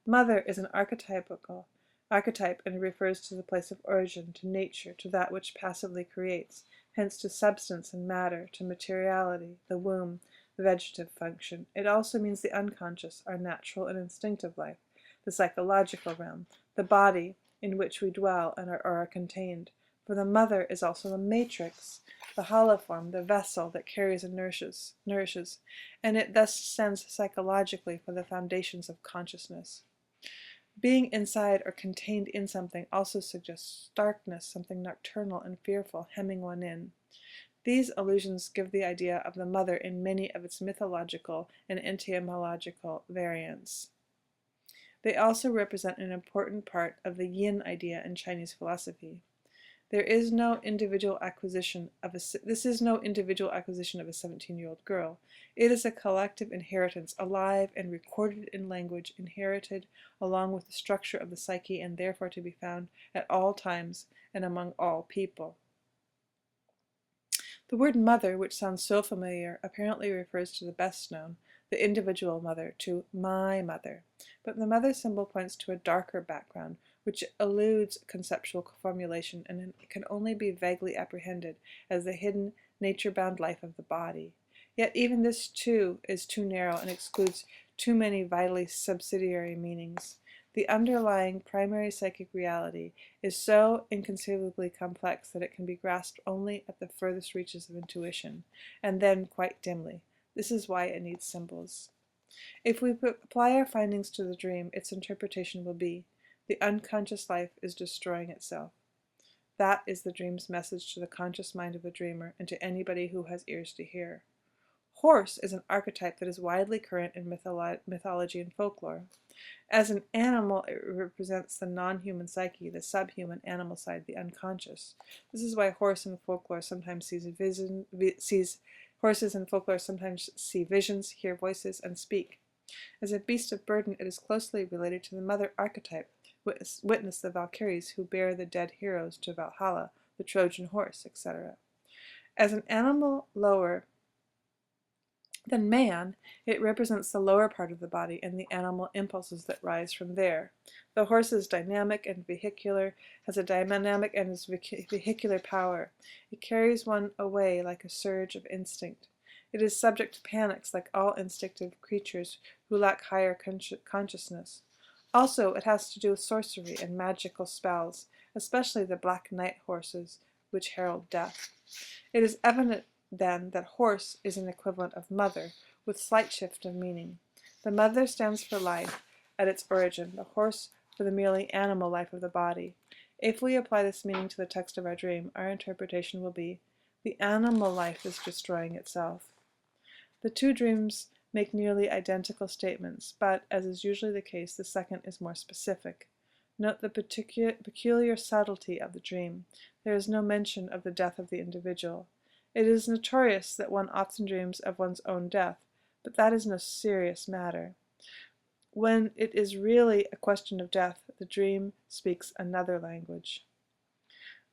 Mother is an archetype and refers to the place of origin, to nature, to that which passively creates, hence to substance and matter, to materiality, the womb, the vegetative function. It also means the unconscious, our natural and instinctive life, the psychological realm, the body in which we dwell and are contained. For the mother is also the matrix, the hollow form, the vessel that carries and nourishes, and it thus stands psychologically for the foundations of consciousness. Being inside or contained in something also suggests darkness, something nocturnal and fearful, hemming one in. These allusions give the idea of the mother in many of its mythological and etymological variants. They also represent an important part of the yin idea in Chinese philosophy. This is no individual acquisition of a 17-year-old girl. It is a collective inheritance, alive and recorded in language, inherited along with the structure of the psyche, and therefore to be found at all times and among all people. The word mother, which sounds so familiar, apparently refers to the best known, the individual mother, to my mother. But the mother symbol points to a darker background, which eludes conceptual formulation and can only be vaguely apprehended as the hidden, nature-bound life of the body. Yet even this, too, is too narrow and excludes too many vitally subsidiary meanings. The underlying primary psychic reality is so inconceivably complex that it can be grasped only at the furthest reaches of intuition, and then quite dimly. This is why it needs symbols. If we apply our findings to the dream, its interpretation will be, the unconscious life is destroying itself. That is the dream's message to the conscious mind of the dreamer and to anybody who has ears to hear. Horse is an archetype that is widely current in mythology and folklore. As an animal, it represents the non-human psyche, the subhuman animal side, the unconscious. This is why horses in folklore sometimes see visions, hear voices, and speak. As a beast of burden, it is closely related to the mother archetype. Witness the Valkyries who bear the dead heroes to Valhalla, the Trojan horse, etc. As an animal lower than man, it represents the lower part of the body and the animal impulses that rise from there. The horse is dynamic and vehicular, has a dynamic and vehicular power. It carries one away like a surge of instinct. It is subject to panics like all instinctive creatures who lack higher consciousness. Also, it has to do with sorcery and magical spells, especially the black knight horses, which herald death. It is evident then that horse is an equivalent of mother, with slight shift of meaning. The mother stands for life at its origin, the horse for the merely animal life of the body. If we apply this meaning to the text of our dream, our interpretation will be, the animal life is destroying itself. The two dreams make nearly identical statements, but, as is usually the case, the second is more specific. Note the peculiar subtlety of the dream. There is no mention of the death of the individual. It is notorious that one often dreams of one's own death, but that is no serious matter. When it is really a question of death, the dream speaks another language.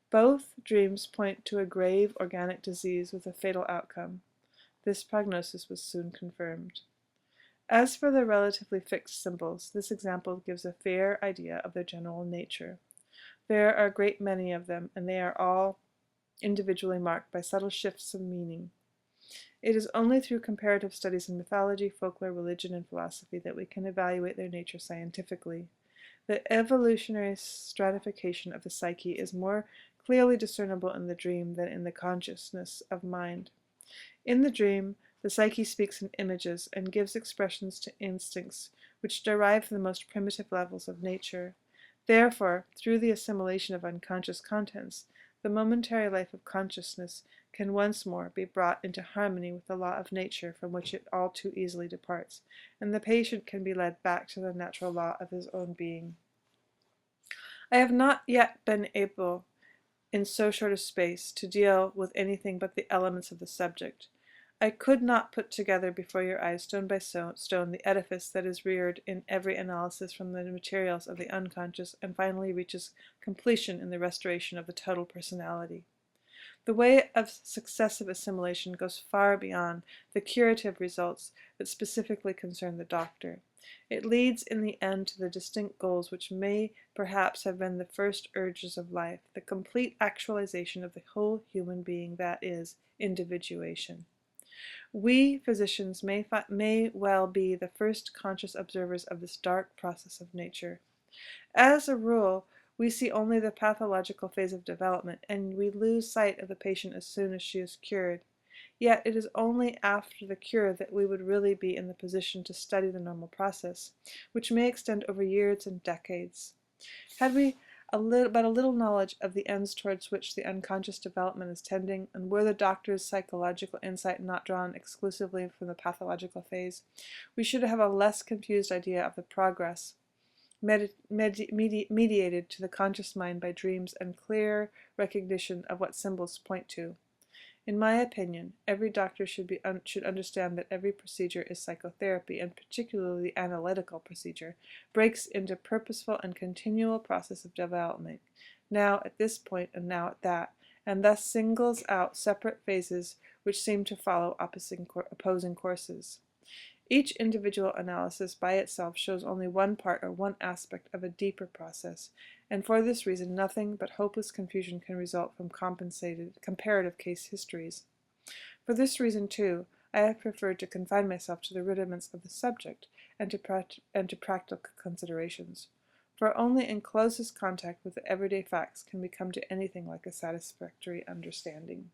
Both dreams point to a grave organic disease with a fatal outcome. This prognosis was soon confirmed. As for the relatively fixed symbols, this example gives a fair idea of their general nature. There are a great many of them, and they are all individually marked by subtle shifts of meaning. It is only through comparative studies in mythology, folklore, religion, and philosophy that we can evaluate their nature scientifically. The evolutionary stratification of the psyche is more clearly discernible in the dream than in the consciousness of mind. In the dream, the psyche speaks in images and gives expressions to instincts which derive from the most primitive levels of nature. Therefore, through the assimilation of unconscious contents, the momentary life of consciousness can once more be brought into harmony with the law of nature from which it all too easily departs, and the patient can be led back to the natural law of his own being. I have not yet been able, in so short a space, to deal with anything but the elements of the subject. I could not put together before your eyes, stone by stone, the edifice that is reared in every analysis from the materials of the unconscious and finally reaches completion in the restoration of the total personality. The way of successive assimilation goes far beyond the curative results that specifically concern the doctor. It leads in the end to the distinct goals which may perhaps have been the first urges of life, the complete actualization of the whole human being, that is, individuation. We physicians may well be the first conscious observers of this dark process of nature. As a rule, we see only the pathological phase of development, and we lose sight of the patient as soon as she is cured. Yet it is only after the cure that we would really be in the position to study the normal process, which may extend over years and decades. Had we but a little knowledge of the ends towards which the unconscious development is tending, and were the doctor's psychological insight not drawn exclusively from the pathological phase, we should have a less confused idea of the progress mediated to the conscious mind by dreams and clear recognition of what symbols point to. In my opinion, every doctor should understand that every procedure is psychotherapy, and particularly the analytical procedure, breaks into purposeful and continual process of development, now at this point and now at that, and thus singles out separate phases which seem to follow opposing courses. Each individual analysis by itself shows only one part or one aspect of a deeper process, and for this reason nothing but hopeless confusion can result from comparative case histories. For this reason, too, I have preferred to confine myself to the rudiments of the subject and to practical considerations, for only in closest contact with the everyday facts can we come to anything like a satisfactory understanding.